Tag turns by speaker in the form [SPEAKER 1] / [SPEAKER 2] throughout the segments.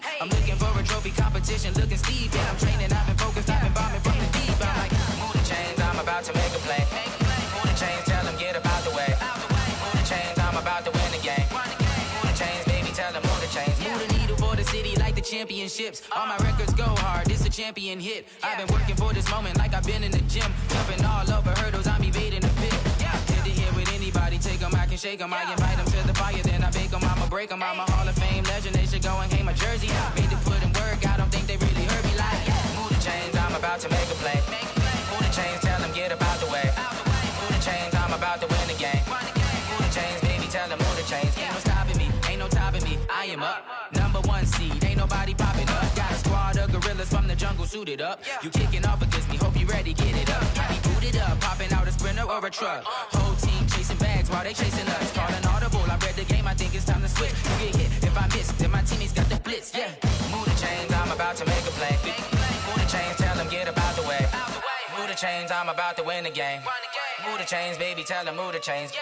[SPEAKER 1] peak. I'm looking for a trophy, competition looking steep. And I'm training, I've been focused, I've been bombing from the deep. I'm like, move the chains, I'm about to make a play. Move the chains, tell them get up out the way. Move the chains, I'm about to win the game. Move the chains, baby, tell them move the chains. Move the needle for the city like the championships. All my records go hard, this a champion hit. I've been working for this moment like I've been in the gym. Jumping all over hurdles, I'm evading the pit. Hit the hit with anybody, take them, I can shake them. I invite them to the fire, then I bake them, I'ma break them. I'm a Hall of Fame legend, they should go and hang my jersey. Made to put in work, I don't think they really heard me like, move the chains, I'm about to make a play. Move the chains, tell them get up out the way. Move the chains, I'm about to win the game. Move the chains, baby, tell them move the chains. Ain't no stopping me, ain't no topping me, I am up. Number one seed, ain't nobody popping up. Got a squad of gorillas from the jungle suited up. You kicking off against me, hope you ready, get it up. I be booted up, popping out a Sprinter or a truck. Whole team chasing bags while they chasing us. Calling audible, I read the game, I think it's time to switch. You get hit, if I miss, then my teammates got the blitz, yeah. Move the chains, I'm about to make a play. Move the chains, tell them get up out the way. Move the chains, I'm about to win the game. Move the chains, baby, tell them move the chains.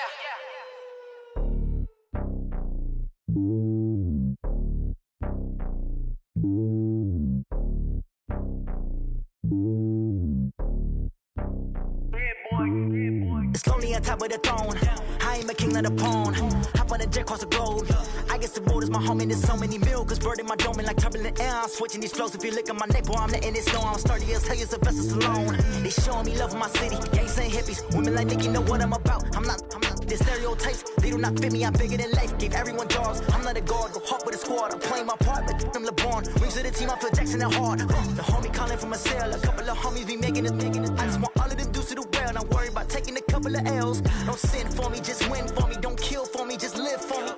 [SPEAKER 2] It's lonely on top of the throne. I am a king, not a pawn. Hop on a jet across the globe. I guess the road is my home and there's so many milk. Bird in my dome and like turbulent air. I'm switching these flows. If you look at my neck, boy, I'm letting it snow. I'm sturdy as hell, a vessel alone. They showing me love in my city. Gangs and hippies. Women like Nicki know what I'm about. I'm not the stereotypes. They do not fit me. I'm bigger than life. Gave everyone jobs. I'm not a guard. Go hard with a squad. I'm playing my part. But them LeBron. Rings to the team. I feel Jackson and hard. The homie calling from a cell. A couple of homies be making it. I just want all of them dudes to do well. Not worry about taking a couple of L's. Don't sin for me, just win for me. Don't kill for me, just live for me.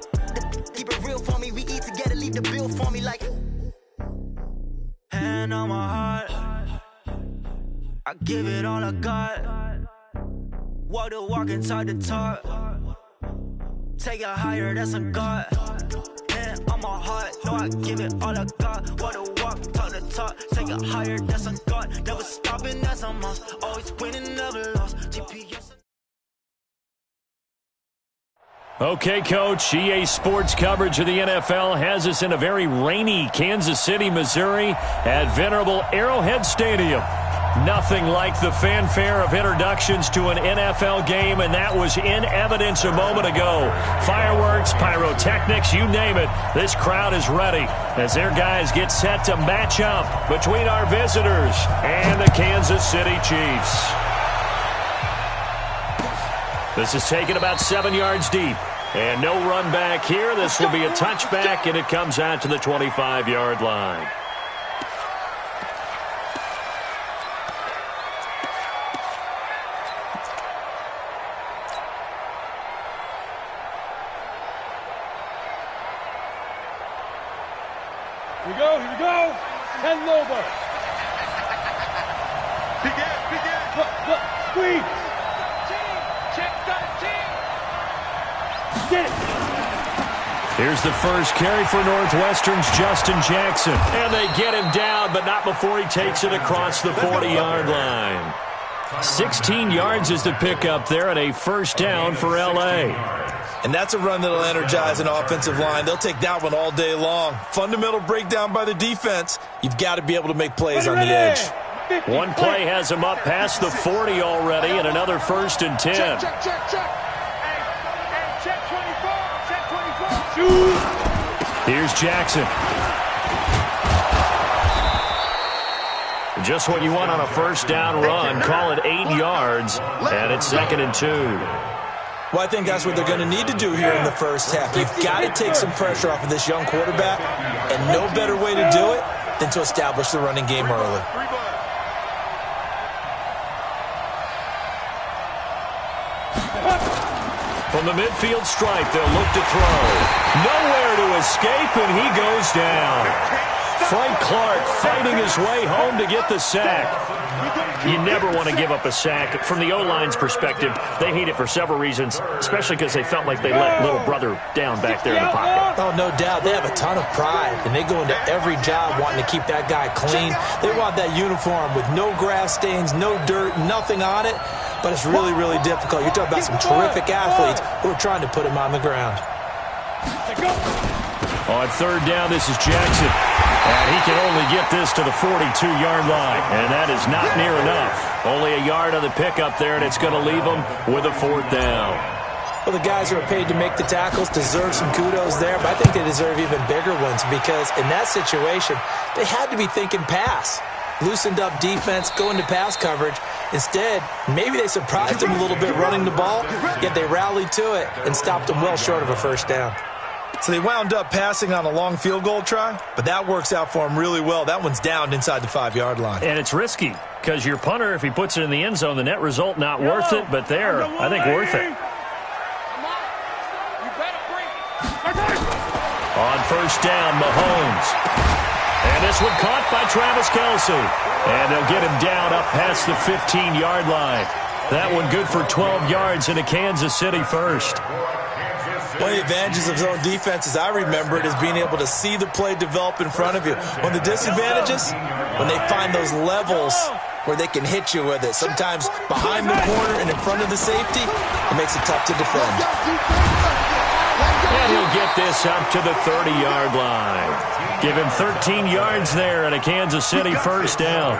[SPEAKER 2] Keep it real for me. We eat together, leave the bill for me like. Hand on my heart, I give it all I got. Walk the walk inside the talk. Take it higher, that's a God. Hand on my heart, no, I give it all I got. Walk the walk, talk the talk. Take it higher, that's a God. Never stopping, that's a must. Always winning, never lost. GPS.
[SPEAKER 3] Okay, Coach, EA Sports coverage of the NFL has us in a very rainy Kansas City, Missouri at venerable Arrowhead Stadium. Nothing like the fanfare of introductions to an NFL game, and that was in evidence a moment ago. Fireworks, pyrotechnics, you name it. This crowd is ready as their guys get set to match up between our visitors and the Kansas City Chiefs. This is taken about 7 yards deep. And no run back here. This will be a touchback, and it comes out to the 25-yard line.
[SPEAKER 4] Here we go. 10 over. Begin. Squeeze.
[SPEAKER 3] Here's the first carry for Northwestern's Justin Jackson. And they get him down, but not before he takes it across the 40-yard line. 16 yards is the pickup there and a first down for L.A.
[SPEAKER 5] And that's a run that'll energize an offensive line. They'll take that one all day long. Fundamental breakdown by the defense. You've got to be able to make plays on the edge.
[SPEAKER 3] One play has him up past the 40 already, and another first and 10. Here's Jackson. Just what you want on a first down run. Call it 8 yards, and it's 2nd and 2.
[SPEAKER 5] Well, I think that's what they're going to need to do here in the first half. You've got to take some pressure off of this young quarterback, and no better way to do it than to establish the running game early.
[SPEAKER 3] From the midfield stripe, they'll look to throw. Nowhere to escape, and he goes down. Frank Clark fighting his way home to get the sack. You never want to give up a sack. From the O-line's perspective, they hate it for several reasons, especially because they felt like they let little brother down back there in the pocket.
[SPEAKER 5] Oh, no doubt. They have a ton of pride, and they go into every job wanting to keep that guy clean. They want that uniform with no grass stains, no dirt, nothing on it. But it's really, really difficult. You're talking about some terrific athletes who are trying to put him on the ground.
[SPEAKER 3] On third down, this is Jackson. And he can only get this to the 42-yard line, and that is not near enough. Only a yard on the pickup there, and it's going to leave him with a 4th down.
[SPEAKER 5] Well, the guys who are paid to make the tackles deserve some kudos there, but I think they deserve even bigger ones because in that situation, they had to be thinking pass. Loosened up defense, going to pass coverage. Instead, maybe they surprised them a little bit running the ball, yet they rallied to it and stopped them well short of a 1st down.
[SPEAKER 6] So they wound up passing on a long field goal try, but that works out for them really well. That one's down inside the 5-yard line.
[SPEAKER 3] And it's risky because your punter, if he puts it in the end zone, the net result not worth it, but there, I think worth it. On 1st down, Mahomes. And this one caught by Travis Kelce. And they'll get him down up past the 15-yard line. That one good for 12 yards into Kansas City 1st.
[SPEAKER 6] One of the advantages of zone defense, as I remember it, is being able to see the play develop in front of you. One of the disadvantages, when they find those levels where they can hit you with it. Sometimes behind the corner and in front of the safety, it makes it tough to defend.
[SPEAKER 3] And he'll get this up to the 30-yard line. Give him 13 yards there and a Kansas City 1st down.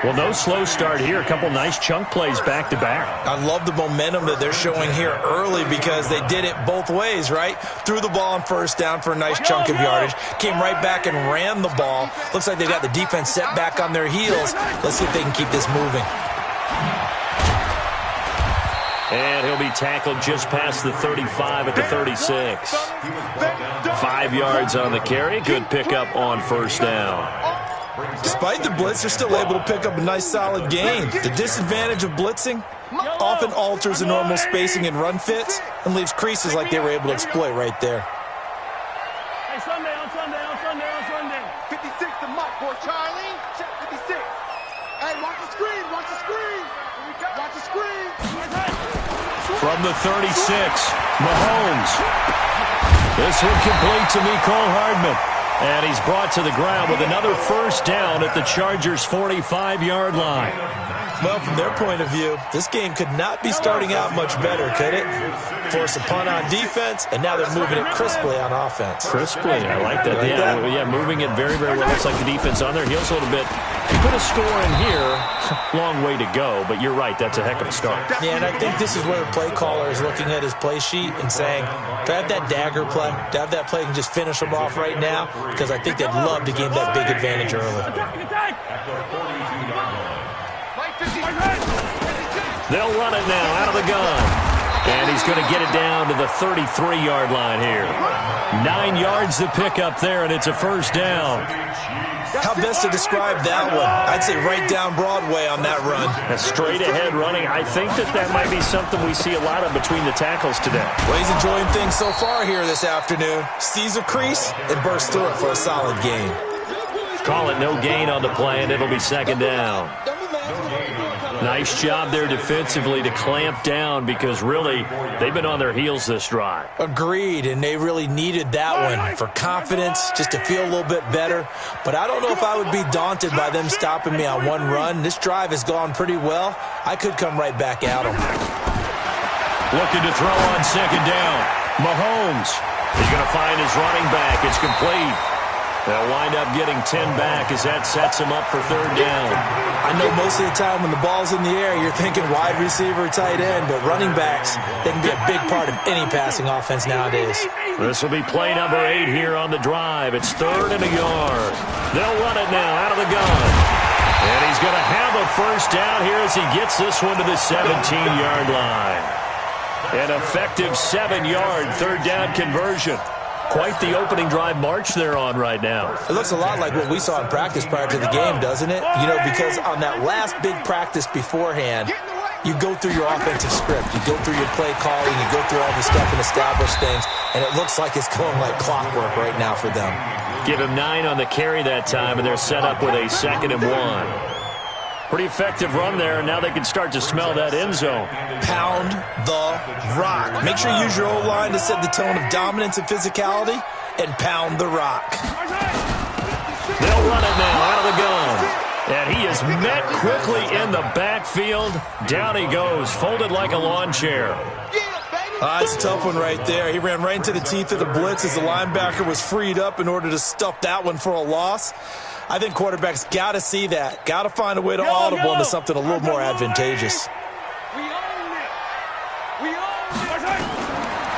[SPEAKER 3] Well, no slow start here. A couple nice chunk plays back-to-back.
[SPEAKER 6] I love the momentum that they're showing here early because they did it both ways, right? Threw the ball on 1st down for a nice chunk of yardage. Came right back and ran the ball. Looks like they got the defense set back on their heels. Let's see if they can keep this moving.
[SPEAKER 3] And he'll be tackled just past the 35 at the 36. 5 yards on the carry. Good pickup on 1st down.
[SPEAKER 6] Despite the blitz, they're still able to pick up a nice solid gain. The disadvantage of blitzing often alters the normal spacing and run fits and leaves creases like they were able to exploit right there.
[SPEAKER 4] Hey, Sunday. 56 to Mike, boy, Charlie. Check 56. Hey, watch the screen. Watch the screen.
[SPEAKER 3] From the 36, Mahomes. This one complete to Mecole Hardman. And he's brought to the ground with another 1st down at the Chargers' 45-yard line.
[SPEAKER 6] Well, from their point of view, this game could not be starting out much better, could it? Force a punt on defense, and now they're moving it crisply on offense.
[SPEAKER 3] Crisply, I like that. Yeah, moving it very, very well. Looks like the defense on their heels a little bit. You put a score in here, long way to go, but you're right, that's a heck of a start.
[SPEAKER 5] Yeah, and I think this is where the play caller is looking at his play sheet and saying, to have that dagger play, to have that play and just finish them off right now, because I think they'd love to gain that big advantage early.
[SPEAKER 3] They'll run it now out of the gun. And he's going to get it down to the 33-yard line here. 9 yards to pick up there, and it's a 1st down.
[SPEAKER 6] How best to describe that one? I'd say right down Broadway on that run.
[SPEAKER 3] A straight-ahead running. I think that might be something we see a lot of between the tackles today.
[SPEAKER 6] Well, he's enjoying things so far here this afternoon. Sees a crease and bursts through it for a solid gain.
[SPEAKER 3] Call it no gain on the play, and it'll be 2nd down. Nice job there defensively to clamp down because really they've been on their heels this drive.
[SPEAKER 5] Agreed, and they really needed that one for confidence, just to feel a little bit better. But I don't know if I would be daunted by them stopping me on one run. This drive has gone pretty well. I could come right back at them.
[SPEAKER 3] Looking to throw on 2nd down. Mahomes. He's going to find his running back. It's complete. They'll wind up getting 10 back as that sets him up for 3rd down.
[SPEAKER 5] I know most of the time when the ball's in the air, you're thinking wide receiver, tight end, but running backs, they can be a big part of any passing offense nowadays.
[SPEAKER 3] This will be play number 8 here on the drive. It's 3rd and a yard. They'll run it now out of the gun. And he's going to have a 1st down here as he gets this one to the 17-yard line. An effective 7-yard 3rd down conversion. Quite the opening drive march they're on right now.
[SPEAKER 5] It looks a lot like what we saw in practice prior to the game, doesn't it? You know, because on that last big practice beforehand, you go through your offensive script. You go through your play calling. You go through all the stuff and establish things. And it looks like it's going like clockwork right now for them.
[SPEAKER 3] Give him 9 on the carry that time, and they're set up with a 2nd and 1. Pretty effective run there, and now they can start to smell that end zone.
[SPEAKER 6] Pound the rock. Make sure you use your O-line to set the tone of dominance and physicality, and pound the rock.
[SPEAKER 3] They'll run it now out of the gun. And he is met quickly in the backfield. Down he goes, folded like a lawn chair.
[SPEAKER 6] That's a tough one right there. He ran right into the teeth of the blitz as the linebacker was freed up in order to stuff that one for a loss. I think quarterbacks got to see that. Got to find a way to audible into something a little more advantageous.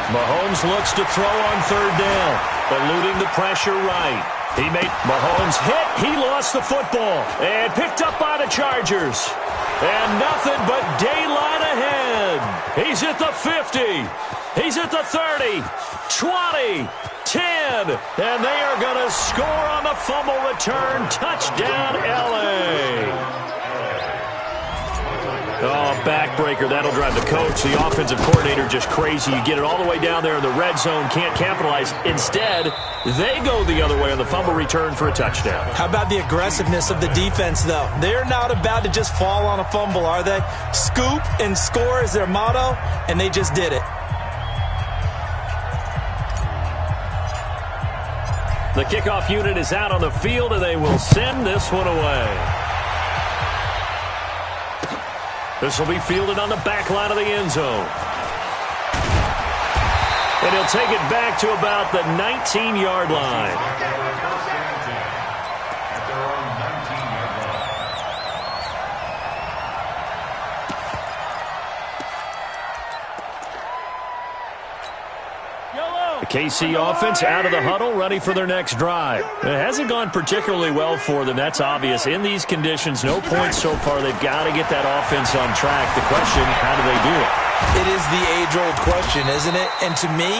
[SPEAKER 3] Mahomes looks to throw on third down, eluding the pressure right. He made Mahomes hit. He lost the football and picked up by the Chargers. And nothing but daylight ahead. He's at the 50. He's at the 30, 20, 10. And they are going to score on the fumble return. Touchdown, L.A. Oh, backbreaker. That'll drive the coach, the offensive coordinator, just crazy. You get it all the way down there in the red zone, can't capitalize. Instead, they go the other way on the fumble return for a touchdown.
[SPEAKER 6] How about the aggressiveness of the defense, though? They're not about to just fall on a fumble, are they? Scoop and score is their motto, and they just did it.
[SPEAKER 3] The kickoff unit is out on the field, and they will send this one away. This will be fielded on the back line of the end zone. And he'll take it back to about the 19-yard line. The KC offense out of the huddle, ready for their next drive. It hasn't gone particularly well for them. That's obvious. In these conditions, no points so far. They've got to get that offense on track. The question, how do they do it?
[SPEAKER 6] It is the age-old question, isn't it? And to me,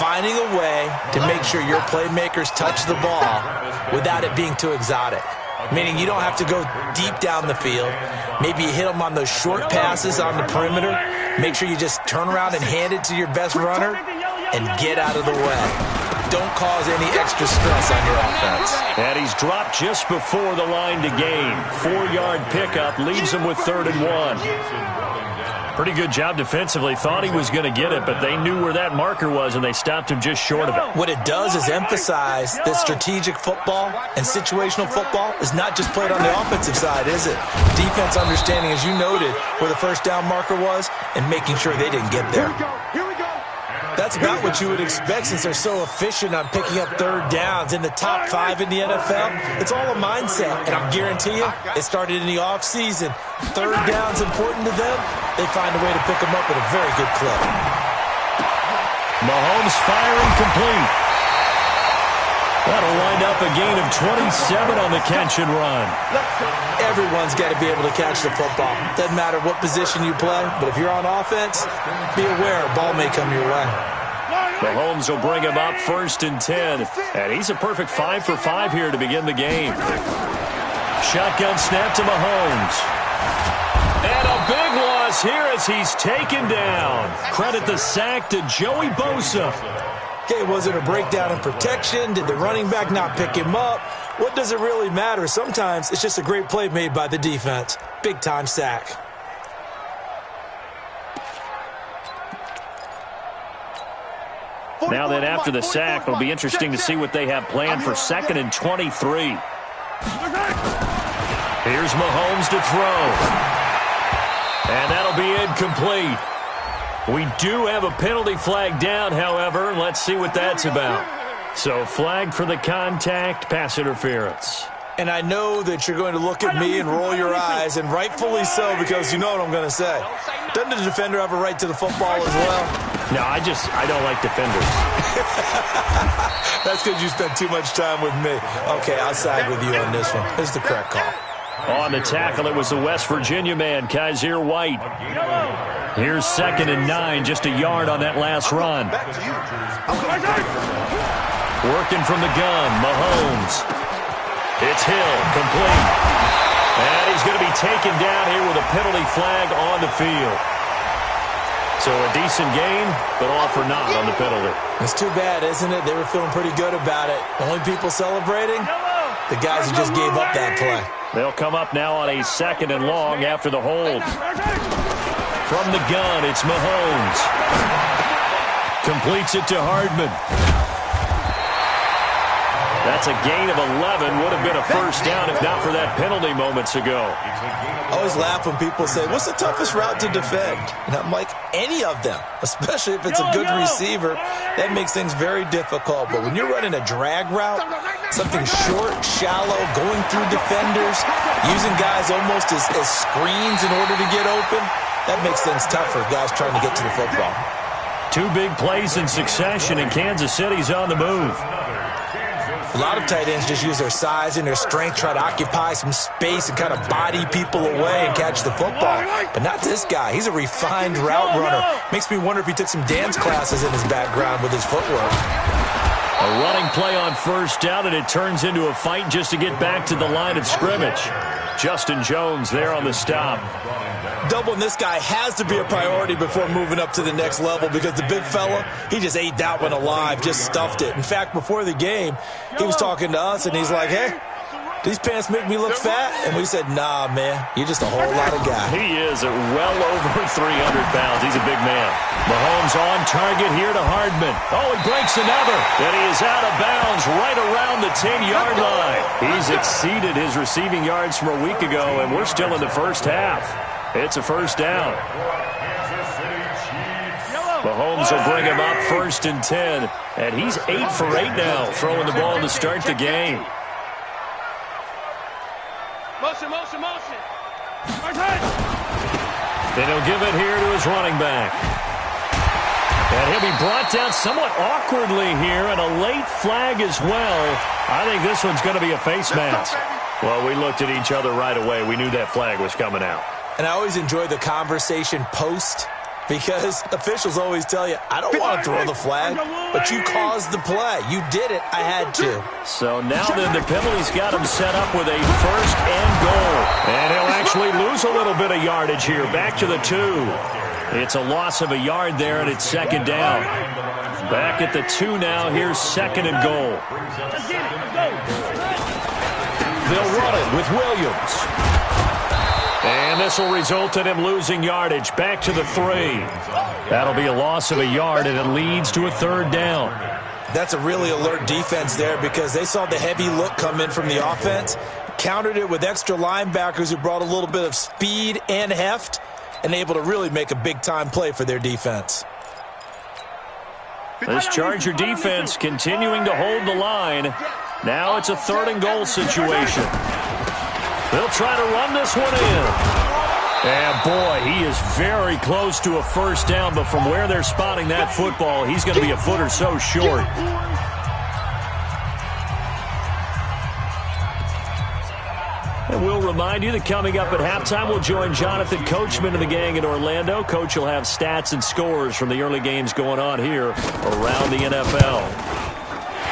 [SPEAKER 6] finding a way to make sure your playmakers touch the ball without it being too exotic. Meaning you don't have to go deep down the field. Maybe you hit them on those short passes on the perimeter. Make sure you just turn around and hand it to your best runner and get out of the way. Don't cause any extra stress on your offense.
[SPEAKER 3] And he's dropped just before the line to gain. 4-yard pickup leaves him with 3rd and 1. Pretty good job defensively. Thought he was going to get it, but they knew where that marker was, and they stopped him just short of it.
[SPEAKER 6] What it does is emphasize that strategic football and situational football is not just played on the offensive side, is it? Defense understanding, as you noted, where the first down marker was and making sure they didn't get there. That's about what you would expect since they're so efficient on picking up third downs in the top 5 in the NFL. It's all a mindset, and I'll guarantee you it started in the offseason. Third down's important to them. They find a way to pick them up at a very good clip.
[SPEAKER 3] Mahomes firing complete. That'll wind up a gain of 27 on the catch and run.
[SPEAKER 6] Everyone's got to be able to catch the football. Doesn't matter what position you play, but if you're on offense, be aware a ball may come your way.
[SPEAKER 3] Mahomes will bring him up 1st and 10. And he's a perfect 5 for 5 here to begin the game. Shotgun snap to Mahomes. And a big loss here as he's taken down. Credit the sack to Joey Bosa.
[SPEAKER 6] Okay, was it a breakdown in protection? Did the running back not pick him up? What does it really matter? Sometimes it's just a great play made by the defense. Big-time sack.
[SPEAKER 3] Now then, after the sack, it'll be interesting to see what they have planned for 2nd and 23. Here's Mahomes to throw. And that'll be incomplete. We do have a penalty flag down, however. Let's see what that's about. So flag for the contact, pass interference.
[SPEAKER 6] And I know that you're going to look at me and roll your eyes, and rightfully so, because you know what I'm going to say. Doesn't the defender have a right to the football as well?
[SPEAKER 3] No, I don't like defenders.
[SPEAKER 6] That's because you spent too much time with me. Okay, I'll side with you on this one. This is the correct call.
[SPEAKER 3] On the tackle, it was the West Virginia man, Kaiser White. Here's 2nd and 9, just a yard on that last run. Working from the gun, Mahomes. It's Hill, complete. And he's going to be taken down here with a penalty flag on the field. So a decent gain, but all for naught on the penalty.
[SPEAKER 6] It's too bad, isn't it? They were feeling pretty good about it. The only people celebrating, the guys who just gave up that play.
[SPEAKER 3] They'll come up now on a 2nd and long after the hold. From the gun, it's Mahomes. Completes it to Hardman. That's a gain of 11. Would have been a first down if not for that penalty moments ago.
[SPEAKER 6] I always laugh when people say, what's the toughest route to defend? And I'm like, any of them, especially if it's a good receiver. That makes things very difficult. But when you're running a drag route, something short, shallow, going through defenders, using guys almost as screens in order to get open, that makes things tough for guys trying to get to the football.
[SPEAKER 3] 2 big plays in succession, and Kansas City's on the move.
[SPEAKER 6] A lot of tight ends just use their size and their strength, try to occupy some space and kind of body people away and catch the football. But not this guy. He's a refined route runner. Makes me wonder if he took some dance classes in his background with his footwork.
[SPEAKER 3] A running play on first down, and it turns into a fight just to get back to the line of scrimmage. Justin Jones there on the stop.
[SPEAKER 6] Doubling this guy has to be a priority before moving up to the next level because the big fella, he just ate that one alive, just stuffed it. In fact, before the game, he was talking to us, and he's like, hey, these pants make me look fat? And we said, nah, man, you're just a whole lot of guy.
[SPEAKER 3] He is at well over 300 pounds. He's a big man. Mahomes on target here to Hardman. Oh, he breaks another. And he is out of bounds right around the 10-yard line. He's exceeded his receiving yards from a week ago, and we're still in the first half. It's a first down. Mahomes will bring him up 1st and 10. And he's 8 for 8 now, throwing the ball to start the game.
[SPEAKER 4] Motion, motion, motion.
[SPEAKER 3] Then he'll give it here to his running back. And he'll be brought down somewhat awkwardly here, and a late flag as well. I think this one's going to be a face mask. Well, we looked at each other right away. We knew that flag was coming out.
[SPEAKER 6] And I always enjoy the conversation post because officials always tell you, I don't want to throw the flag, but you caused the play. You did it. I had to.
[SPEAKER 3] So now then the penalty's got him set up with a 1st and goal. And he'll actually lose a little bit of yardage here. Back to the 2. It's a loss of a yard there, and it's 2nd down. Back at the 2 now. Here's 2nd and goal. They'll run it with Williams. And this will result in him losing yardage. Back to the 3. That'll be a loss of a yard, and it leads to a 3rd down.
[SPEAKER 6] That's a really alert defense there because they saw the heavy look come in from the offense, countered it with extra linebackers who brought a little bit of speed and heft, and able to really make a big-time play for their defense.
[SPEAKER 3] This Charger defense continuing to hold the line. Now it's a 3rd and goal situation. They'll try to run this one in. And, boy, he is very close to a first down, but from where they're spotting that football, he's going to be a foot or so short. And we'll remind you that coming up at halftime, we'll join Jonathan Coachman and the gang in Orlando. Coach will have stats and scores from the early games going on here around the NFL.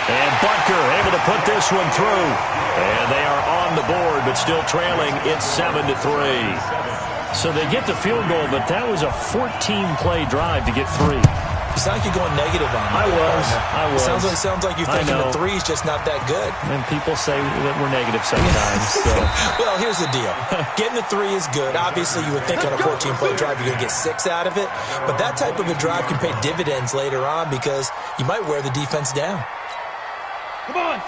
[SPEAKER 3] And Butker able to put this one through. And they are on the board, but still trailing. It's 7-3. So they get the field goal, but that was a 14-play drive to get 3.
[SPEAKER 6] You sound like you're going negative on me.
[SPEAKER 3] I was.
[SPEAKER 6] Sounds like you're thinking the 3's just not that good.
[SPEAKER 3] And people say that we're negative sometimes. So.
[SPEAKER 6] Well, here's the deal. Getting the 3 is good. Obviously, you would think on a 14-play drive you're going to get 6 out of it. But that type of a drive can pay dividends later on because you might wear the defense down.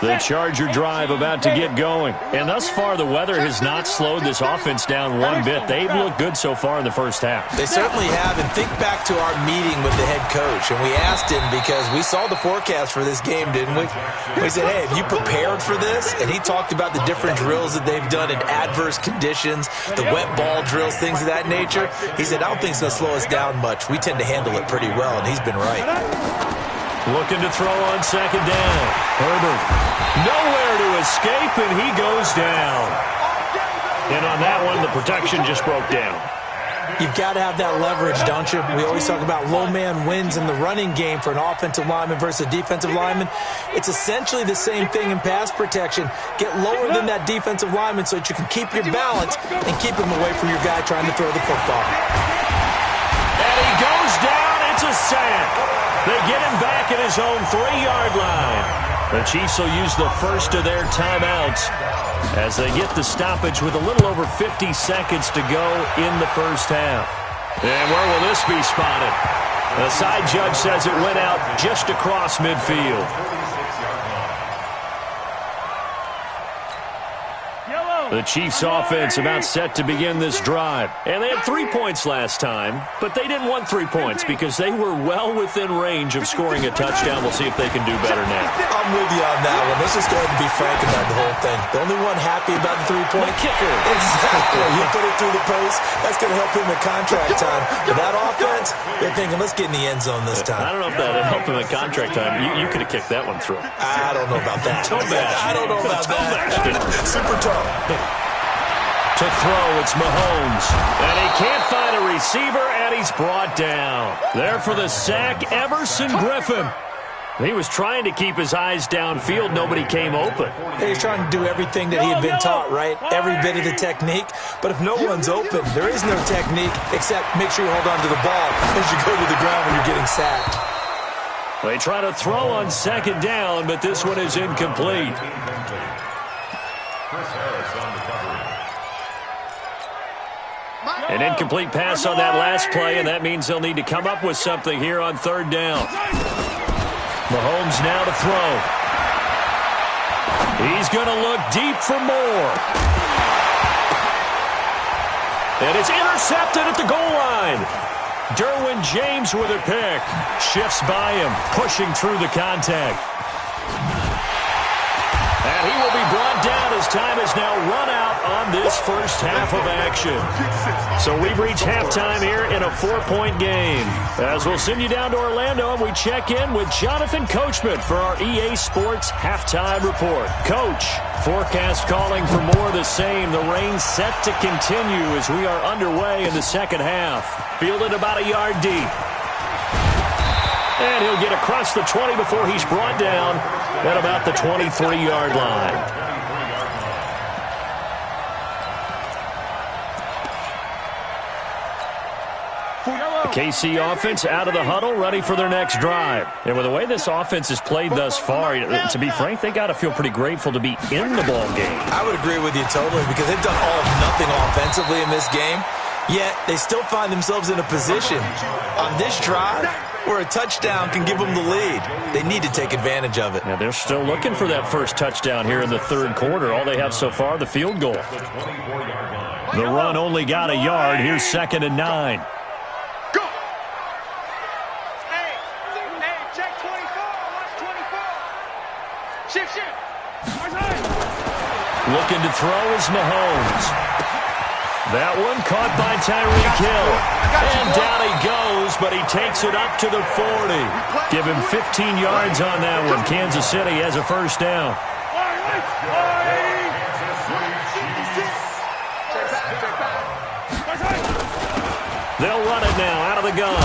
[SPEAKER 3] The Charger drive about to get going. And thus far, the weather has not slowed this offense down one bit. They've looked good so far in the first half.
[SPEAKER 6] They certainly have. And think back to our meeting with the head coach. And we asked him because we saw the forecast for this game, didn't we? We said, hey, have you prepared for this? And he talked about the different drills that they've done in adverse conditions, the wet ball drills, things of that nature. He said, I don't think it's going to slow us down much. We tend to handle it pretty well, and he's been right.
[SPEAKER 3] Looking to throw on 2nd down. Herbert nowhere to escape, and he goes down. And on that one, the protection just broke down.
[SPEAKER 6] You've got to have that leverage, don't you? We always talk about low man wins in the running game for an offensive lineman versus a defensive lineman. It's essentially the same thing in pass protection. Get lower than that defensive lineman so that you can keep your balance and keep him away from your guy trying to throw the football.
[SPEAKER 3] And he goes down. It's a sack. They get him back at his own 3-yard line. The Chiefs will use the first of their timeouts as they get the stoppage with a little over 50 seconds to go in the first half. And where will this be spotted? The side judge says it went out just across midfield. The Chiefs offense about set to begin this drive. And they had 3 points last time, but they didn't want 3 points because they were well within range of scoring a touchdown. We'll see if they can do better now.
[SPEAKER 6] I'm with you on that one. Let's just go ahead and be frank about the whole thing. The only one happy about the 3-point
[SPEAKER 3] kicker.
[SPEAKER 6] Exactly. You put it through the post. That's going to help him in contract time. But that offense, they're thinking, let's get in the end zone this time.
[SPEAKER 3] I don't know if that would help him in contract time. You could have kicked that one through.
[SPEAKER 6] I don't know about that.
[SPEAKER 3] I
[SPEAKER 6] don't know about that. Super tough.
[SPEAKER 3] To throw, it's Mahomes. And he can't find a receiver, and he's brought down. There for the sack, Everson Griffin. He was trying to keep his eyes downfield. Nobody came open.
[SPEAKER 6] He's trying to do everything that he had been taught, right? Every bit of the technique. But if no one's open, there is no technique except make sure you hold on to the ball as you go to the ground when you're getting sacked.
[SPEAKER 3] They try to throw on second down, but this one is incomplete. An incomplete pass on that last play, and that means they'll need to come up with something here on third down. Mahomes now to throw. He's going to look deep for more. And it's intercepted at the goal line. Derwin James with a pick. Shifts by him, pushing through the contact. And he will be brought down as time has now run out on this first half of action. So we've reached halftime here in a 4-point game. As we'll send you down to Orlando, and we check in with Jonathan Coachman for our EA Sports Halftime Report. Coach, forecast calling for more of the same. The rain set to continue as we are underway in the second half. Fielded about a yard deep. And he'll get across the 20 before he's brought down at about the 23-yard line. The KC offense out of the huddle, ready for their next drive. And with the way this offense has played thus far, to be frank, they got to feel pretty grateful to be in the ball game.
[SPEAKER 6] I would agree with you totally because they've done all of nothing offensively in this game, yet they still find themselves in a position on this drive where a touchdown can give them the lead. They need to take advantage of it.
[SPEAKER 3] Now they're still looking for that first touchdown here in the third quarter. All they have so far, the field goal. The run only got a yard. Here's 2nd and 9.
[SPEAKER 4] Go! Hey, check 24. Watch 24. Shift.
[SPEAKER 3] Looking to throw is Mahomes. That one caught by Tyreek Hill. And down he goes, but he takes it up to the 40. Give him 15 yards on that one. Kansas City has a first down. They'll run it now out of the gun.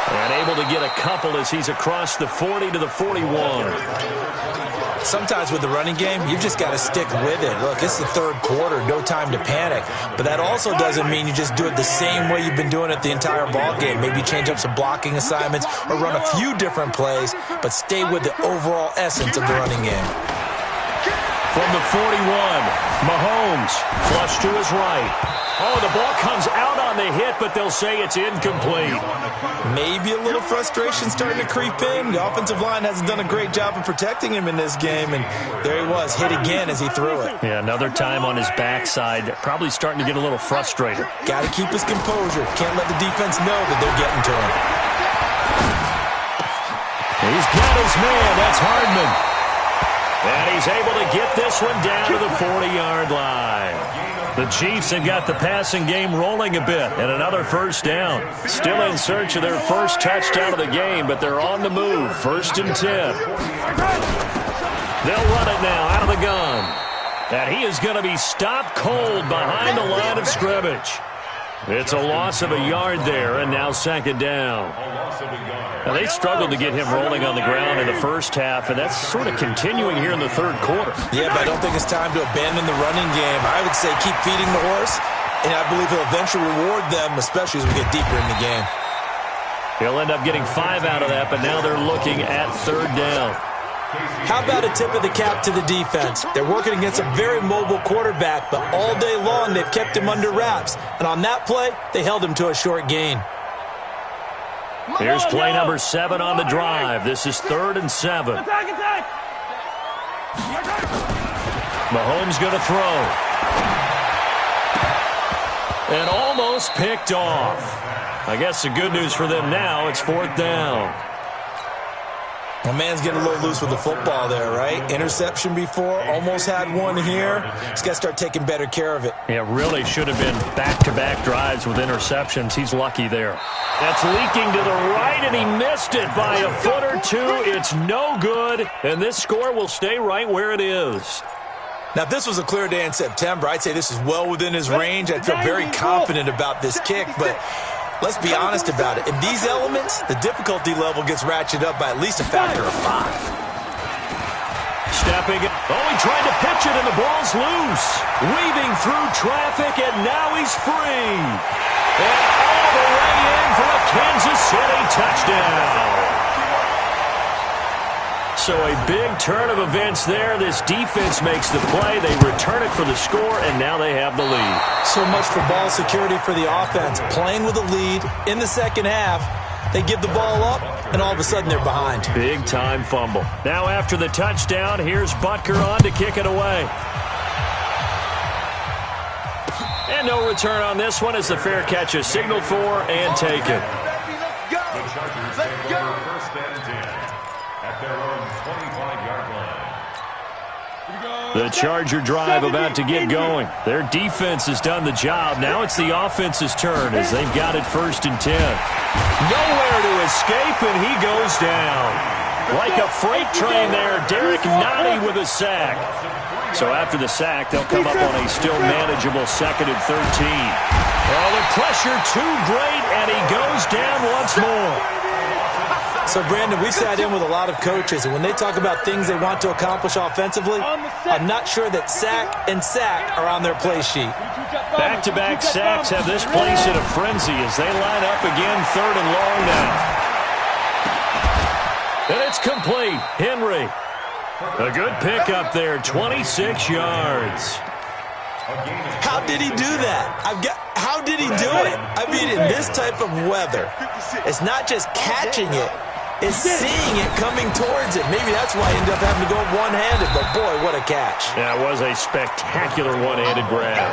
[SPEAKER 3] And able to get a couple as he's across the 40 to the 41.
[SPEAKER 6] Sometimes with the running game, you've just got to stick with it. Look, it's the third quarter, no time to panic. But that also doesn't mean you just do it the same way you've been doing it the entire ball game. Maybe change up some blocking assignments or run a few different plays, but stay with the overall essence of the running game.
[SPEAKER 3] From the 41, Mahomes flush to his right. Oh, the ball comes out on the hit, but they'll say it's incomplete.
[SPEAKER 6] Maybe a little frustration starting to creep in. The offensive line hasn't done a great job of protecting him in this game, and there he was, hit again as he threw it.
[SPEAKER 3] Yeah, another time on his backside, probably starting to get a little frustrated.
[SPEAKER 6] Got to keep his composure. Can't let the defense know that they're getting to him.
[SPEAKER 3] He's got his man. That's Hardman. And he's able to get this one down to the 40-yard line. The Chiefs have got the passing game rolling a bit, and another first down. Still in search of their first touchdown of the game, but they're on the move. 1st and 10. They'll run it now out of the gun. And he is going to be stopped cold behind the line of scrimmage. It's a loss of a yard there, and now 2nd down. Now, they struggled to get him rolling on the ground in the first half, and that's sort of continuing here in the third quarter.
[SPEAKER 6] Yeah, but I don't think it's time to abandon the running game. I would say keep feeding the horse, and I believe he'll eventually reward them, especially as we get deeper in the game.
[SPEAKER 3] He'll end up getting 5 out of that, but now they're looking at 3rd down.
[SPEAKER 6] How about a tip of the cap to the defense? They're working against a very mobile quarterback, but all day long they've kept him under wraps. And on that play, they held him to a short gain.
[SPEAKER 3] Here's play number 7 on the drive. This is 3rd and 7.
[SPEAKER 4] Attack!
[SPEAKER 3] Mahomes going to throw. And almost picked off. I guess the good news for them now, it's 4th down.
[SPEAKER 6] My man's getting a little loose with the football there, right? Interception before, almost had one here. He's got to start taking better care of it.
[SPEAKER 3] Yeah, really should have been back-to-back drives with interceptions. He's lucky there. That's leaking to the right, and he missed it by a foot or two. It's no good, and this score will stay right where it is.
[SPEAKER 6] Now, if this was a clear day in September, I'd say this is well within his range. I'd feel very confident about this kick, but let's be honest about it. In these elements, the difficulty level gets ratcheted up by at least a factor of 5.
[SPEAKER 3] Stepping it. Oh, he tried to pitch it, and the ball's loose. Weaving through traffic, and now he's free. And all the way in for a Kansas City touchdown. So a big turn of events there. This defense makes the play. They return it for the score, and now they have the lead.
[SPEAKER 6] So much for ball security for the offense. Playing with a lead in the second half, they give the ball up, and all of a sudden they're behind.
[SPEAKER 3] Big-time fumble. Now after the touchdown, here's Butker on to kick it away. And no return on this one as the fair catch is signaled for and taken.
[SPEAKER 4] Let's go. Let's go.
[SPEAKER 3] The Charger drive about to get going. Their defense has done the job. Now it's the offense's turn as they've got it 1st and 10. Nowhere to escape, and he goes down. Like a freight train there, Derek Nottie with a sack. So after the sack, they'll come up on a still manageable 2nd and 13. Well, the pressure too great, and he goes down once more.
[SPEAKER 6] So, Brandon, we've sat in with a lot of coaches, and when they talk about things they want to accomplish offensively, I'm not sure that sack and sack are on their play sheet.
[SPEAKER 3] Back-to-back sacks have this place in a frenzy as they line up again 3rd and long now. And it's complete. Henry. A good pickup there, 26 yards.
[SPEAKER 6] How did he do that? How did he do it? I mean, in this type of weather, it's not just catching it, it's seeing it coming towards it. Maybe that's why he ended up having to go one-handed, but boy, what a catch.
[SPEAKER 3] Yeah, it was a spectacular one-handed grab.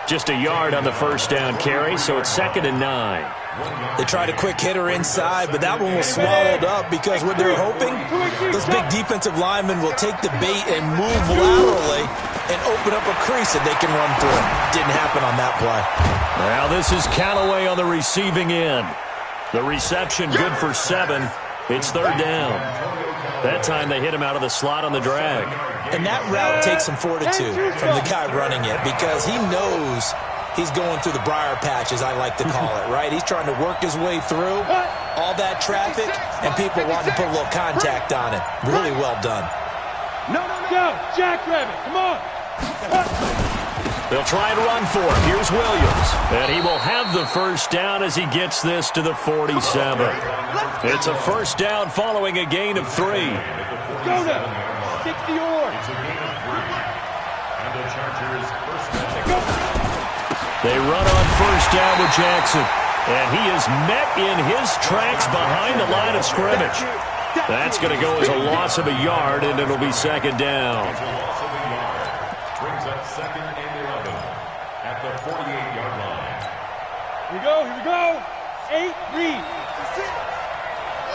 [SPEAKER 3] Just a yard on the 1st down carry, so it's 2nd and 9.
[SPEAKER 6] They tried a quick hitter inside, but that one was swallowed up because what they're hoping, those big defensive linemen will take the bait and move laterally and open up a crease that they can run through. Didn't happen on that play.
[SPEAKER 3] Now this is Callaway on the receiving end. The reception good for 7. It's 3rd down. That time they hit him out of the slot on the drag.
[SPEAKER 6] And that route takes some fortitude from the guy running it because he knows he's going through the briar patch, as I like to call it, right? He's trying to work his way through all that traffic and people wanting to put a little contact on it. Really well done.
[SPEAKER 4] No, go, Jackrabbit, come on.
[SPEAKER 3] They'll try and run for him. Here's Williams. And he will have the 1st down as he gets this to the 47. It's a 1st down following a gain of 3.
[SPEAKER 4] Go now. 60 or.
[SPEAKER 3] They run on 1st down with Jackson. And he is met in his tracks behind the line of scrimmage. That's going to go as a loss of a yard, and it'll be 2nd down.
[SPEAKER 7] Brings up 2nd and 11 at the 48-yard line.
[SPEAKER 4] Here we go. 8, read.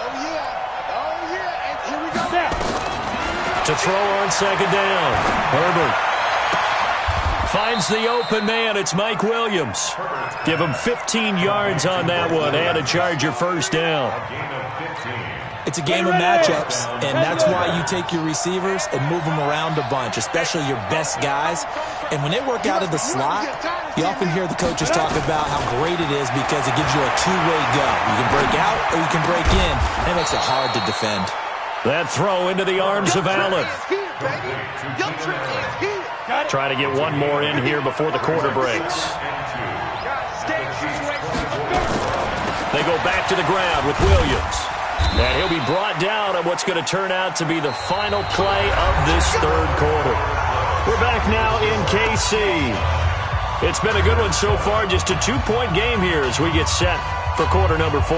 [SPEAKER 4] Oh, yeah. And here we go. Now.
[SPEAKER 3] To throw on 2nd down. Herbert finds the open man. It's Mike Williams. Give him 15 yards on that one and a Charger 1st down.
[SPEAKER 6] It's a game of matchups, and that's why you take your receivers and move them around a bunch, especially your best guys. And when they work out of the slot, you often hear the coaches talk about how great it is because it gives you a two-way go. You can break out or you can break in. That makes it hard to defend.
[SPEAKER 3] That throw into the arms of Allen. Try to get one more in here before the quarter breaks. They go back to the ground with Williams. And he'll be brought down on what's going to turn out to be the final play of this 3rd quarter. We're back now in KC. It's been a good one so far, just a 2-point game here as we get set for quarter number 4.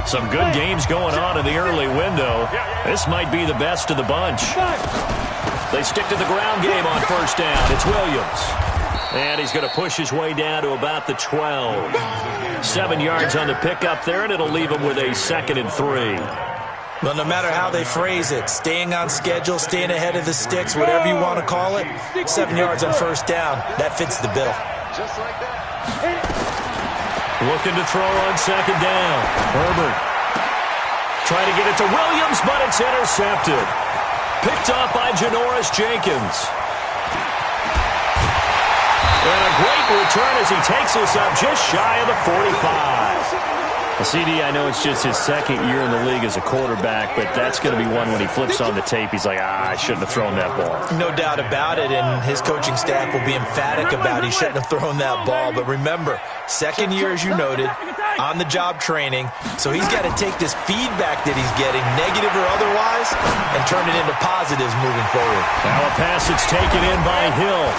[SPEAKER 3] Some good games going on in the early window. This might be the best of the bunch. They stick to the ground game on first down. It's Williams. And he's going to push his way down to about the 12. 7 yards on the pickup there, and it'll leave him with a 2nd and 3.
[SPEAKER 6] Well, no matter how they phrase it, staying on schedule, staying ahead of the sticks, whatever you want to call it, 7 yards on first down, that fits the bill.
[SPEAKER 4] Just like that.
[SPEAKER 3] Looking to throw on 2nd down. Herbert trying to get it to Williams, but it's intercepted. Picked off by Janoris Jenkins. And a great return as he takes us up just shy of the 45. CD, I know it's just his 2nd year in the league as a quarterback, but that's going to be one when he flips on the tape, he's like, I shouldn't have thrown that ball.
[SPEAKER 6] No doubt about it, and his coaching staff will be emphatic about he shouldn't have thrown that ball. But remember, 2nd year, as you noted, on-the-job training, so he's got to take this feedback that he's getting, negative or otherwise, and turn it into positives moving forward.
[SPEAKER 3] Now a pass that's taken in by Hill.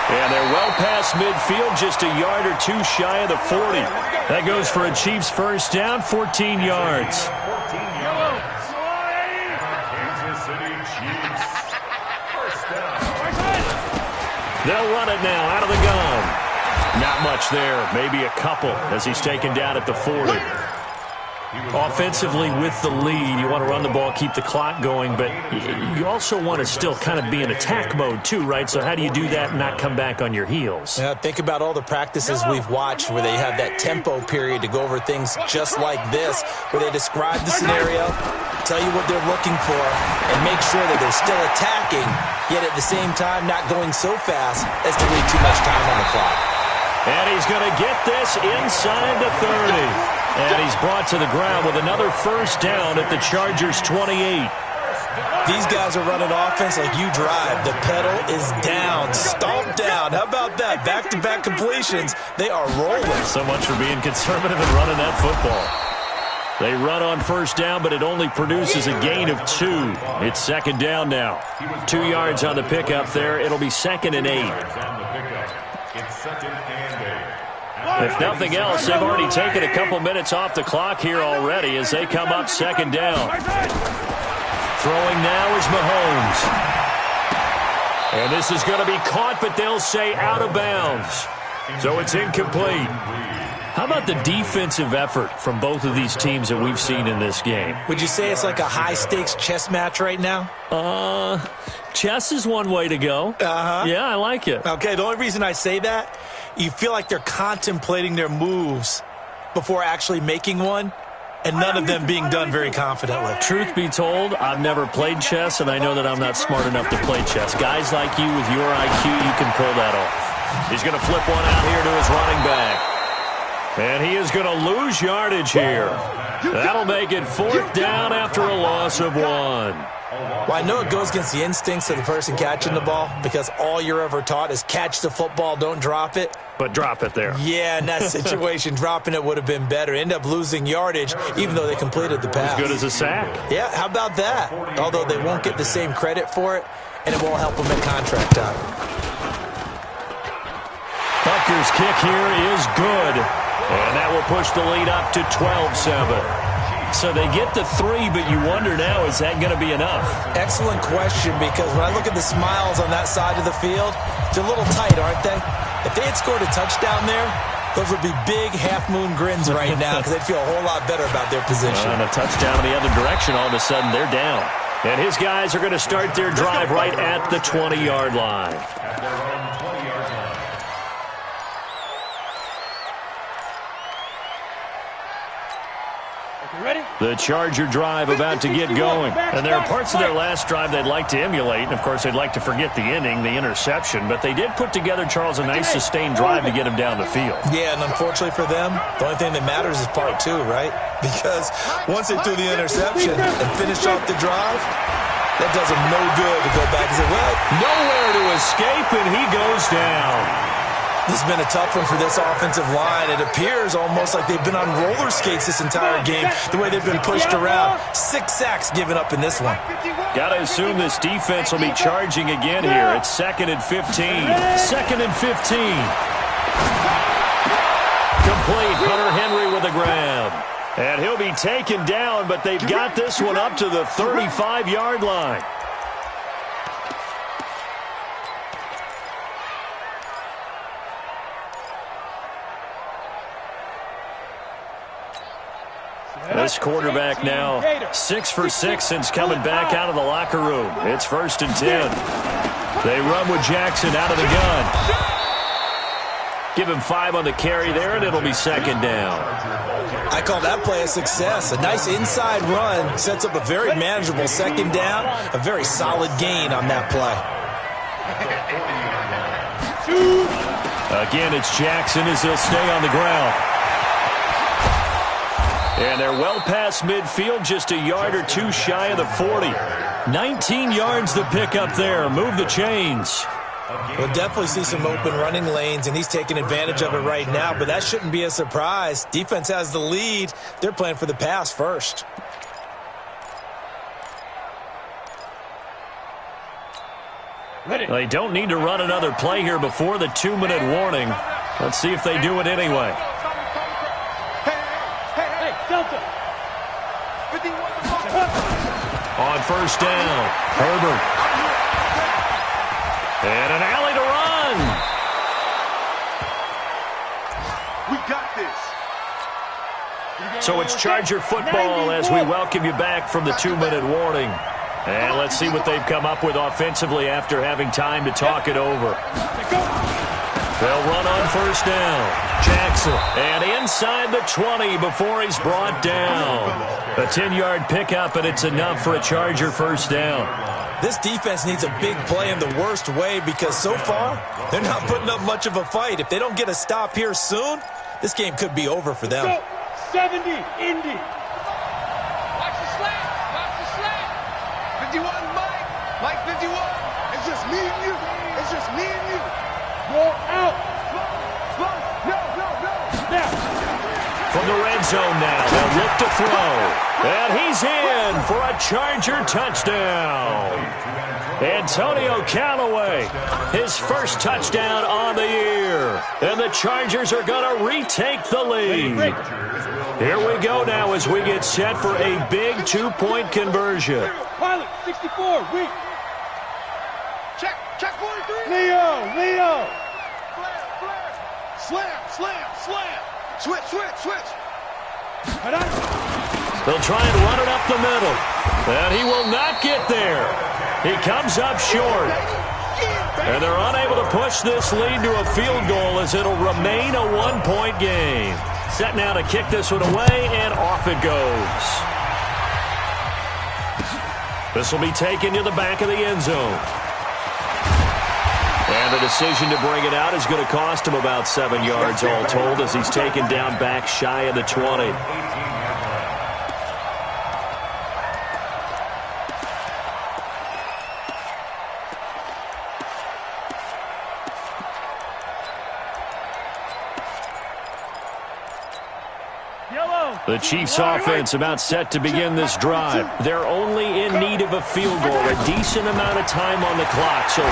[SPEAKER 3] And they're well past midfield, just a yard or 2 shy of the 40. That goes for a Chiefs first down, 14 yards.
[SPEAKER 7] Kansas City Chiefs. First down.
[SPEAKER 3] They'll run it now out of the gun. Not much there, maybe a couple as he's taken down at the 40. Offensively with the lead, you want to run the ball, keep the clock going, but you also want to still kind of be in attack mode too, right? So how do you do that and not come back on your heels?
[SPEAKER 6] Yeah, think about all the practices we've watched where they have that tempo period to go over things just like this, where they describe the scenario, tell you what they're looking for, and make sure that they're still attacking, yet at the same time not going so fast as to leave too much time on the clock.
[SPEAKER 3] And he's going to get this inside the 30. And he's brought to the ground with another first down at the Chargers' 28.
[SPEAKER 6] These guys are running offense like you drive. The pedal is down, stomped down. How about that? Back-to-back completions. They are rolling.
[SPEAKER 3] So much for being conservative and running that football. They run on first down, but it only produces a gain of 2. It's 2nd down now. 2 yards on the pickup there. It'll be 2nd and 8.
[SPEAKER 7] It's 2nd and 8.
[SPEAKER 3] If nothing else, they've already taken a couple minutes off the clock here already as they come up 2nd down. Throwing now is Mahomes. And this is going to be caught, but they'll say out of bounds. So it's incomplete. How about the defensive effort from both of these teams that we've seen in this game?
[SPEAKER 6] Would you say it's like a high-stakes chess match right now?
[SPEAKER 3] Chess is one way to go. Yeah, I like it.
[SPEAKER 6] Okay, the only reason I say that, you feel like they're contemplating their moves before actually making one, and none of them being done very confidently.
[SPEAKER 3] Truth be told, I've never played chess, and I know that I'm not smart enough to play chess. Guys like you with your IQ, you can pull that off. He's going to flip one out here to his running back. And he is going to lose yardage here. That'll make it 4th down after a loss of 1.
[SPEAKER 6] Well, I know it goes against the instincts of the person catching the ball because all you're ever taught is catch the football, don't drop it.
[SPEAKER 3] But drop it there.
[SPEAKER 6] Yeah, in that situation, dropping it would have been better. End up losing yardage, even though they completed the pass.
[SPEAKER 3] As good as a sack.
[SPEAKER 6] Yeah, how about that? Although they won't get the same credit for it, and it won't help them at contract time.
[SPEAKER 3] Butker's kick here is good. And that will push the lead up to 12-7. So they get the 3, but you wonder now, is that going to be enough?
[SPEAKER 6] Excellent question, because when I look at the smiles on that side of the field, they're a little tight, aren't they? If they had scored a touchdown there, those would be big half-moon grins right now because they'd feel a whole lot better about their position.
[SPEAKER 3] And a touchdown in the other direction, all of a sudden they're down. And his guys are going to start their drive right at the 20-yard line.
[SPEAKER 7] At their own 20-yard line.
[SPEAKER 3] The Charger drive about to get going. And there are parts of their last drive they'd like to emulate. And, of course, they'd like to forget the ending, the interception. But they did put together, Charles, a nice sustained drive to get him down the field.
[SPEAKER 6] Yeah, and unfortunately for them, the only thing that matters is part 2, right? Because once they threw the interception and finished off the drive, that does them no good to go back and say, well,
[SPEAKER 3] nowhere to escape, and he goes down.
[SPEAKER 6] This has been a tough one for this offensive line. It appears almost like they've been on roller skates this entire game, the way they've been pushed around. 6 sacks given up in this one.
[SPEAKER 3] Got to assume this defense will be charging again here. It's 2nd and 15. 2nd and 15. Complete. Hunter Henry with a grab. And he'll be taken down, but they've got this one up to the 35-yard line. This quarterback now 6 for 6 since coming back out of the locker room. It's 1st and 10. They run with Jackson out of the gun. Give him 5 on the carry there, and it'll be 2nd down.
[SPEAKER 6] I call that play a success. A nice inside run sets up a very manageable 2nd down. A very solid gain on that play.
[SPEAKER 3] Again, it's Jackson as he'll stay on the ground. And they're well past midfield, just a yard or two shy of the 40. 19 yards to pick up there. Move the chains.
[SPEAKER 6] We'll definitely see some open running lanes, and he's taking advantage of it right now, but that shouldn't be a surprise. Defense has the lead. They're playing for the pass first.
[SPEAKER 3] They don't need to run another play here before the 2-minute warning. Let's see if they do it anyway. On 1st down, Herbert. And an alley to run.
[SPEAKER 4] We got this.
[SPEAKER 3] So it's Charger football as we welcome you back from the 2-minute warning. And let's see what they've come up with offensively after having time to talk it over. They'll run on 1st down. Jackson. And inside the 20 before he's brought down. A 10-yard pickup, and it's enough for a Charger 1st down.
[SPEAKER 6] This defense needs a big play in the worst way because so far, they're not putting up much of a fight. If they don't get a stop here soon, this game could be over for them.
[SPEAKER 4] 70, Indy. Watch the slant. Watch the slant. 51, Mike. Mike 51. It's just me and you. It's just me and you. Go out. No. Now.
[SPEAKER 3] From the red zone now, they'll look to throw. And he's in for a Charger touchdown. Antonio Callaway, his first touchdown on the year. And the Chargers are going to retake the lead. Here we go now as we get set for a big 2-point conversion.
[SPEAKER 4] Pilot, 64, weak. Check 43. Leo. Slam. Switch.
[SPEAKER 3] They'll try and run it up the middle. And he will not get there. He comes up short. And they're unable to push this lead to a field goal as it'll remain a 1-point game. Set now to kick this one away, and off it goes. This will be taken to the back of the end zone. And the decision to bring it out is going to cost him about 7 yards all told as he's taken down back shy of the 20. The Chiefs' offense about set to begin this drive. They're only in need of a field goal, a decent amount of time on the clock. So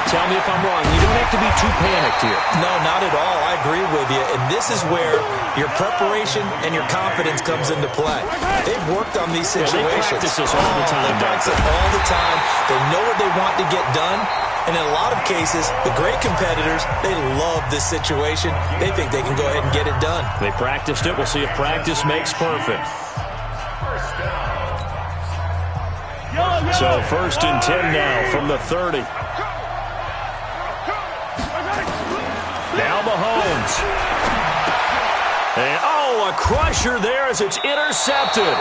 [SPEAKER 3] tell me if I'm wrong. You don't have to be too panicked here.
[SPEAKER 6] No, not at all. I agree with you. And this is where your preparation and your confidence comes into play. They've worked on these situations.
[SPEAKER 3] They practice this all the time.
[SPEAKER 6] They practice it all the time. They know what they want to get done. And in a lot of cases, the great competitors, they love this situation. They think they can go ahead and get it done.
[SPEAKER 3] They practiced it. We'll see if practice makes perfect. So 1st and 10 now from the 30. Now Mahomes. And, a crusher there as it's intercepted.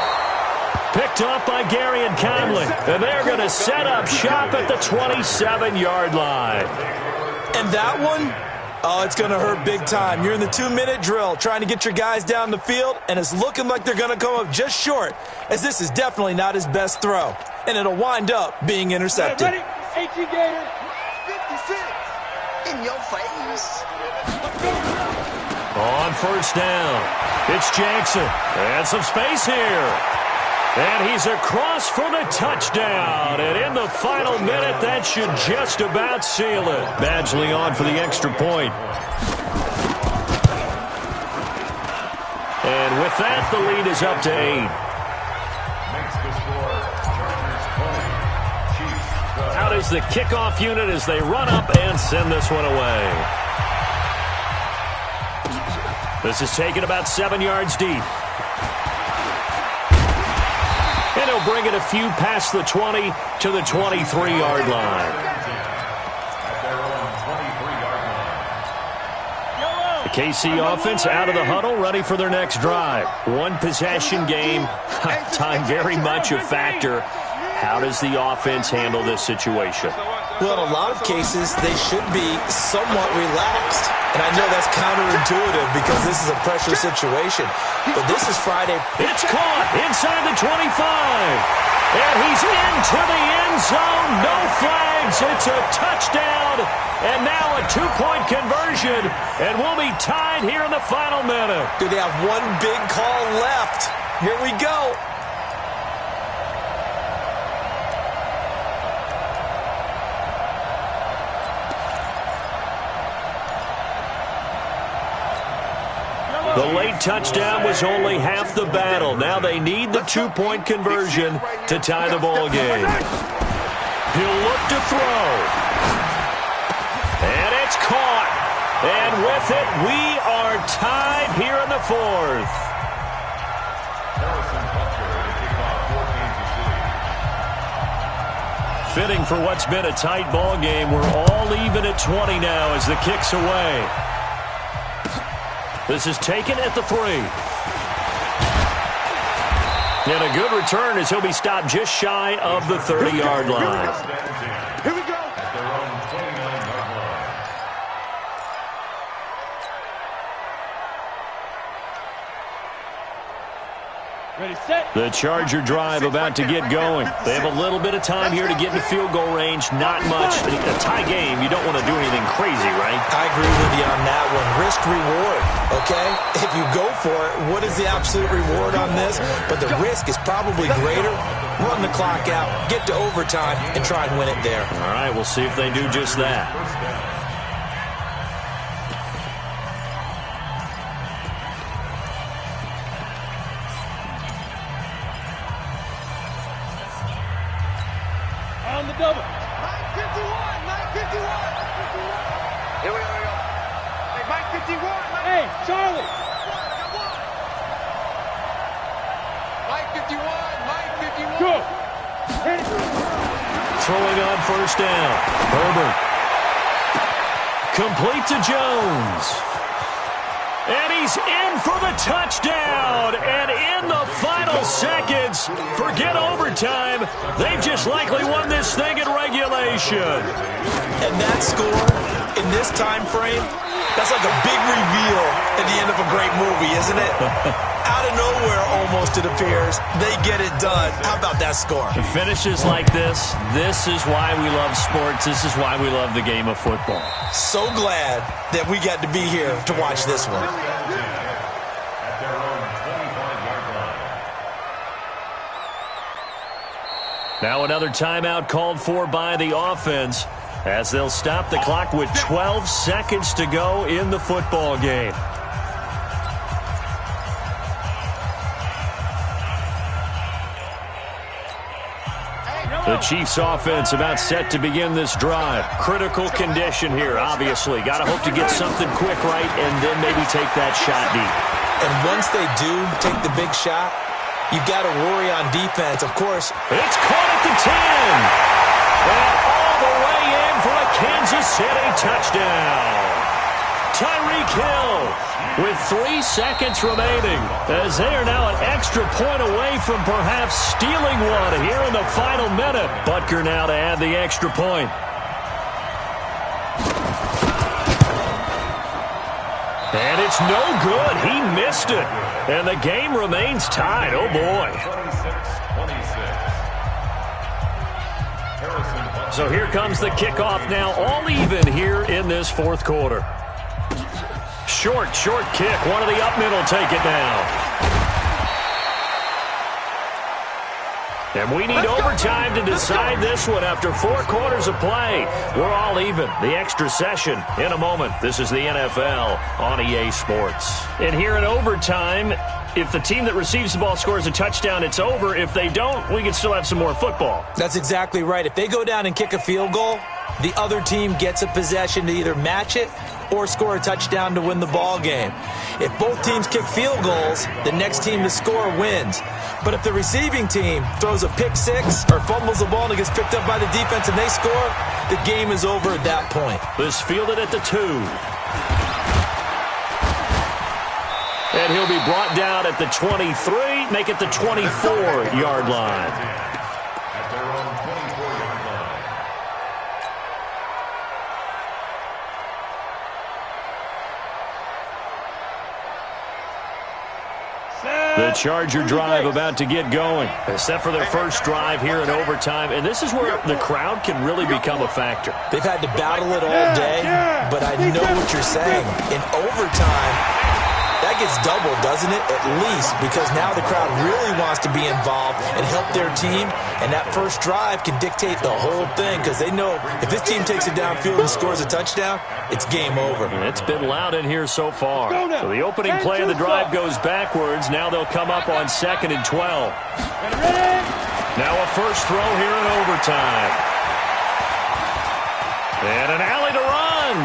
[SPEAKER 3] Picked off by Gary and Conley. And they're going to set up shop at the 27-yard line.
[SPEAKER 6] And that one, it's going to hurt big time. You're in the 2-minute drill trying to get your guys down the field, and it's looking like they're going to come up just short, as this is definitely not his best throw. And it'll wind up being intercepted.
[SPEAKER 4] Ready? 18 Gator. 56. In your face.
[SPEAKER 3] On 1st down, it's Jackson. And some space here. And he's across for the touchdown. And in the final minute, that should just about seal it. Badgley on for the extra point. And with that, the lead is up to 8. Out is the kickoff unit as they run up and send this one away. This is taken about 7 yards deep. And he'll bring it a few past the 20 to the 23-yard line. The KC offense out of the huddle, ready for their next drive. One possession game. Time very much a factor. How does the offense handle this situation?
[SPEAKER 6] Well, in a lot of cases, they should be somewhat relaxed. And I know that's counterintuitive because this is a pressure situation. But this is Friday.
[SPEAKER 3] It's caught inside the 25. And he's into the end zone. No flags. It's a touchdown. And now a two-point conversion. And we'll be tied here in the final minute.
[SPEAKER 6] Do they have one big call left? Here we go.
[SPEAKER 3] The late touchdown was only half the battle. Now they need the two-point conversion to tie the ball game. He'll look to throw. And it's caught. And with it, we are tied here in the fourth. Fitting for what's been a tight ball game. We're all even at 20 now as the kick's away. This is taken at the 3. And a good return as he'll be stopped just shy of the 30-yard line.
[SPEAKER 4] Here we go. Ready, set.
[SPEAKER 3] The Charger drive about to get going. They have a little bit of time here to get into field goal range. Not much. A tie game, you don't want to do anything crazy, right?
[SPEAKER 6] I agree with you on that one. Risk reward, okay? If you go for it, what is the absolute reward on this? But the risk is probably greater. Run the clock out, get to overtime, and try and win it there.
[SPEAKER 3] All right, we'll see if they do just that.
[SPEAKER 4] On the double. 951, 951. Here we go. Hey, Mike 51. Hey, Charlie. Mike 51, Mike 51. Go.
[SPEAKER 3] Throwing on first down. Herbert. Complete to Jones. And he's in for the touchdown. And in the final seconds, forget overtime. They've just likely won this thing in regulation.
[SPEAKER 6] And that score in this time frame, that's like a big reveal at the end of a great movie, isn't it? Out of nowhere, almost, it appears. They get it done. How about that score?
[SPEAKER 3] The finishes like this is why we love sports. This is why we love the game of football.
[SPEAKER 6] So glad that we got to be here to watch this one.
[SPEAKER 3] Now another timeout called for by the offense as they'll stop the clock with 12 seconds to go in the football game. The Chiefs offense about set to begin this drive. Critical condition here, obviously. Got to hope to get something quick right and then maybe take that shot deep.
[SPEAKER 6] And once they do take the big shot, you've got to worry on defense, of course.
[SPEAKER 3] It's caught at the 10. And all the way in for a Kansas City touchdown. Tyreek Hill with 3 seconds remaining as they are now an extra point away from perhaps stealing one here in the final minute. Butker now to add the extra point. And it's no good. He missed it. And the game remains tied. Oh, boy. So here comes the kickoff now, all even here in this fourth quarter. Short kick. One of the up middle take it now. And we need overtime to decide this one after 4 quarters of play. We're all even. The extra session in a moment. This is the NFL on EA Sports. And here in overtime, if the team that receives the ball scores a touchdown, it's over. If they don't, we can still have some more football.
[SPEAKER 6] That's exactly right. If they go down and kick a field goal,
[SPEAKER 5] the other team gets a possession to either match it or score a touchdown to win the ball game. If both teams kick field goals, the next team to score wins. But if the receiving team throws a pick six or fumbles the ball and it gets picked up by the defense and they score, the game is over at that point.
[SPEAKER 3] This fielded at the 2. And he'll be brought down at the 23, make it the 24-yard line.
[SPEAKER 7] At their own 24-yard line.
[SPEAKER 3] The Charger drive about to get going, except for their first drive here in overtime. And this is where the crowd can really become a factor.
[SPEAKER 5] They've had to battle it all day, but I know what you're saying. In overtime, that gets doubled, doesn't it? At least, because now the crowd really wants to be involved and help their team, and that first drive can dictate the whole thing because they know if this team takes it downfield and scores a touchdown, it's game over.
[SPEAKER 3] It's been loud in here so far. So the opening play of the drive goes backwards. Now they'll come up on 2nd and 12. Now a first throw here in overtime. And an alley to run.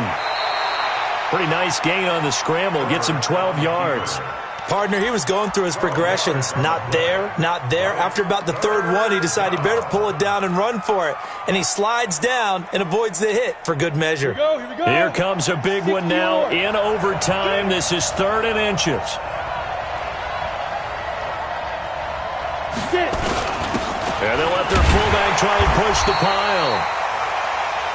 [SPEAKER 3] Pretty nice gain on the scramble. Gets him 12 yards.
[SPEAKER 5] Partner, he was going through his progressions. Not there, not there. After about the third one, he decided he better pull it down and run for it. And he slides down and avoids the hit for good measure.
[SPEAKER 4] Here we go.
[SPEAKER 3] Here comes a big one now in overtime. This is 3rd and inches. And they'll let their fullback try and push the pile.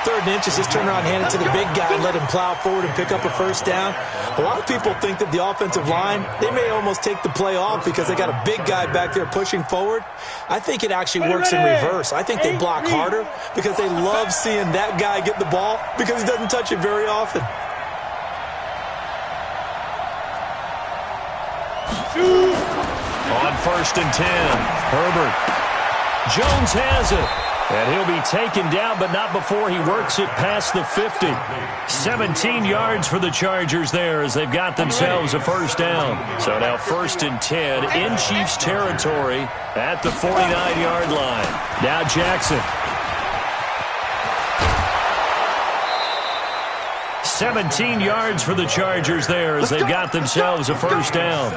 [SPEAKER 5] 3rd and inches, just turn around, hand it to the big guy and let him plow forward and pick up a first down. A lot of people think that the offensive line, they may almost take the play off because they got a big guy back there pushing forward. I think it actually works in reverse. I think they block harder because they love seeing that guy get the ball because he doesn't touch it very often.
[SPEAKER 3] On 1st and 10, Herbert. Jones has it. And he'll be taken down, but not before he works it past the 50. 17 yards for the Chargers there as they've got themselves a first down. So now 1st and 10 in Chiefs territory at the 49-yard line. Now Jackson. 17 yards for the Chargers there as they've got themselves a first down.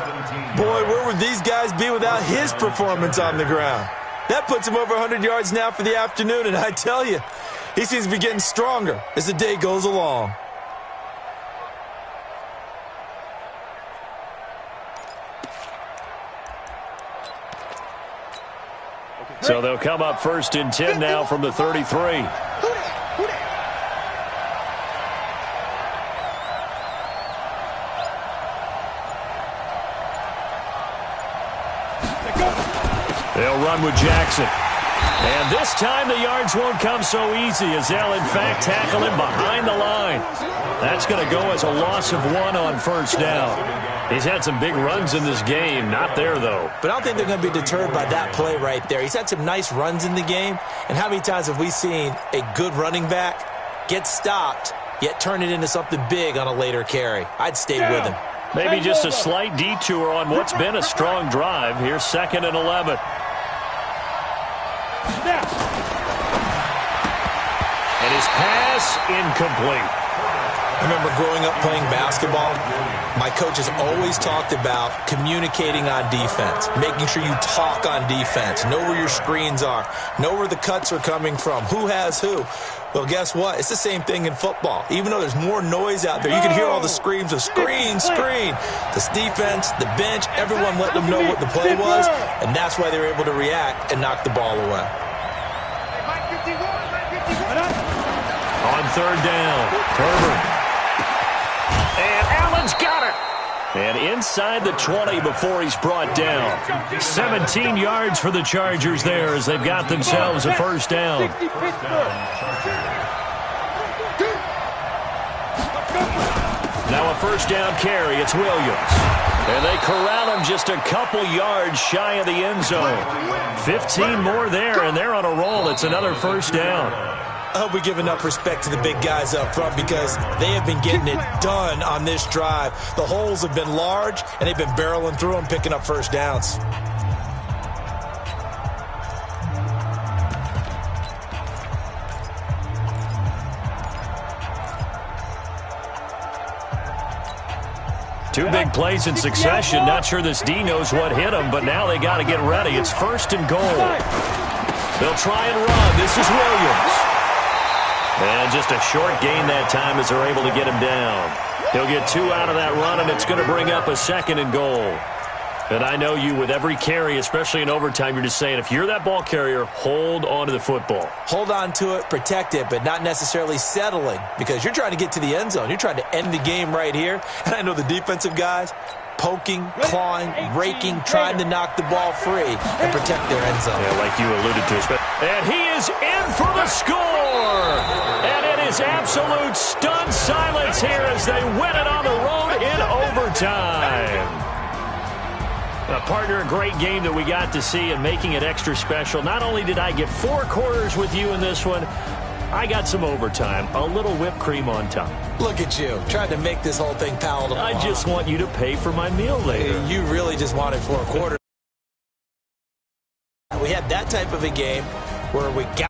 [SPEAKER 5] Boy, where would these guys be without his performance on the ground? That puts him over 100 yards now for the afternoon, and I tell you, he seems to be getting stronger as the day goes along.
[SPEAKER 3] So they'll come up 1st and 10 now from the 33. They'll run with Jackson. And this time the yards won't come so easy as they'll, in fact, tackle him behind the line. That's going to go as a loss of 1 on first down. He's had some big runs in this game. Not there, though.
[SPEAKER 5] But I don't think they're going to be deterred by that play right there. He's had some nice runs in the game. And how many times have we seen a good running back get stopped, yet turn it into something big on a later carry? I'd stay with him.
[SPEAKER 3] Maybe just a slight detour on what's been a strong drive. Here's 2nd and 11. And his pass incomplete.
[SPEAKER 5] I remember growing up playing basketball, my coaches always talked about communicating on defense, making sure you talk on defense, know where your screens are, know where the cuts are coming from, who has who. Well, guess what? It's the same thing in football. Even though there's more noise out there, you can hear all the screams of screen, screen. This defense, the bench, everyone let them know what the play was, and that's why they were able to react and knock the ball away.
[SPEAKER 3] On 3rd down, Herbert. And Allen's got it. And inside the 20 before he's brought down. 17 yards for the Chargers there as they've got themselves a first down. Now a first down carry. It's Williams. And they corral him just a couple yards shy of the end zone. 15 more there, and they're on a roll. It's another first down.
[SPEAKER 5] I hope we give enough respect to the big guys up front because they have been getting it done on this drive. The holes have been large, and they've been barreling through them, picking up first downs.
[SPEAKER 3] Two big plays in succession. Not sure this D knows what hit him, but now they got to get ready. It's 1st and goal. They'll try and run. This is Williams. And just a short gain that time as they're able to get him down. He'll get 2 out of that run, and it's going to bring up a 2nd and goal. And I know you, with every carry, especially in overtime, you're just saying, if you're that ball carrier, hold on to the football.
[SPEAKER 6] Hold on to it, protect it, but not necessarily settling, because you're trying to get to the end zone. You're trying to end the game right here. And I know the defensive guys poking, clawing, raking, trying to knock the ball free and protect their end zone.
[SPEAKER 3] Yeah, like you alluded to. And he is in for the score! And it is absolute stunned silence here as they win it on the road in overtime. Partner, a great game that we got to see and making it extra special. Not only did I get 4 quarters with you in this one, I got some overtime, a little whipped cream on top.
[SPEAKER 6] Look at you, trying to make this whole thing palatable.
[SPEAKER 3] I just want you to pay for my meal later.
[SPEAKER 6] You really just wanted 4 quarters. We had that type of a game where we got